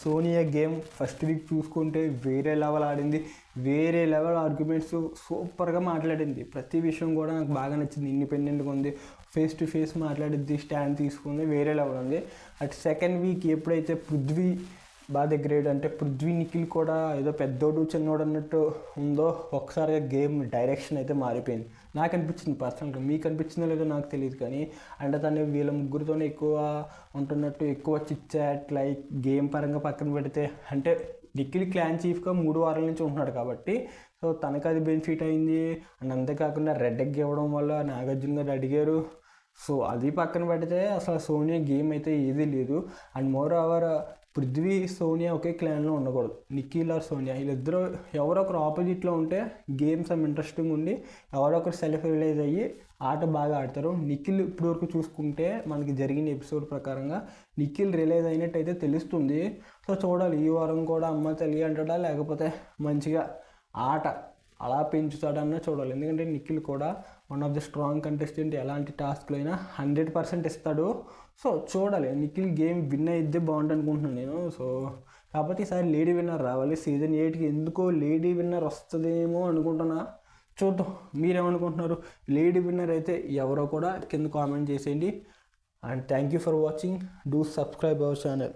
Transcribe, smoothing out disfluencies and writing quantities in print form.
Sonia game first week చూసుకుంటే వేరే level ఆడింది. వేరే లెవెల్ ఆర్గ్యుమెంట్స్ సూపర్గా మాట్లాడింది. ప్రతి విషయం కూడా నాకు బాగా నచ్చింది. ఇండిపెండెంట్గా ఉంది, ఫేస్ టు ఫేస్ మాట్లాడిద్ది, స్టాండ్ తీసుకుంది, వేరే లెవెల్ ఉంది. అట్ సెకండ్ వీక్ ఎప్పుడైతే పృథ్వీ బాగా గ్రేడ్ అంటే పృథ్వీ నిఖిల్ కూడా ఏదో పెద్దోడు చిన్నోడు అన్నట్టు ఉందో ఒకసారిగా గేమ్ డైరెక్షన్ అయితే మారిపోయింది. నాకు అనిపించింది పర్సనల్గా. మీకు అనిపించిందో లేదో నాకు తెలియదు కానీ అంటే తను వీళ్ళ ముగ్గురితోనే ఎక్కువ ఉంటున్నట్టు, ఎక్కువ చిట్ చాట్ లైక్ గేమ్ పరంగా పక్కన పెడితే అంటే నిఖిల్ క్లాన్ చీఫ్గా 3 వారాల నుంచి ఉంటున్నాడు కాబట్టి సో తనకు అది బెనిఫిట్ అయింది. అండ్ అంతేకాకుండా రెడ్ ఎగ్ ఇవ్వడం వల్ల నాగార్జున గారు అడిగారు. సో అది పక్కన పెడితే అసలు సోనియా గేమ్ అయితే ఏదీ లేదు. And moreover Prithvi Sonia ఒకే క్లాన్లో ఉండకూడదు. నిఖిల్ ఆర్ సోనియా వీళ్ళిద్దరూ ఎవరో ఒకరు ఆపోజిట్లో ఉంటే గేమ్ సమ్ ఇంట్రెస్టింగ్ ఉండి ఎవరో ఒకరు సెల్ఫ్ రియలైజ్ అయ్యి ఆట బాగా ఆడతారు. నిఖిల్ ఇప్పటివరకు చూసుకుంటే మనకి జరిగిన ఎపిసోడ్ ప్రకారంగా నిఖిల్ రియలైజ్ అయినట్టయితే తెలుస్తుంది. సో చూడాలి ఈ వారం కూడా అమ్మ తల్లి అంటాడా లేకపోతే మంచిగా ఆట అలా పెంచుతాడన్నా చూడాలి. ఎందుకంటే నిఖిల్ కూడా one of the strong contestant. ఎలాంటి టాస్క్లు అయినా 100% ఇస్తాడు. సో చూడాలి నిఖిల్ గేమ్ విన్ అయితే బాగుంటుంది అనుకుంటున్నాను నేను. సో కాకపోతే ఈసారి లేడీ విన్నర్ రావాలి. సీజన్ 8కి ఎందుకో లేడీ విన్నర్ వస్తుందేమో అనుకుంటున్నా. చూద్దాం మీరేమనుకుంటున్నారు. లేడీ విన్నర్ అయితే ఎవరో కూడా కింద కామెంట్ చేసేయండి. And thank you for watching. Do subscribe our channel.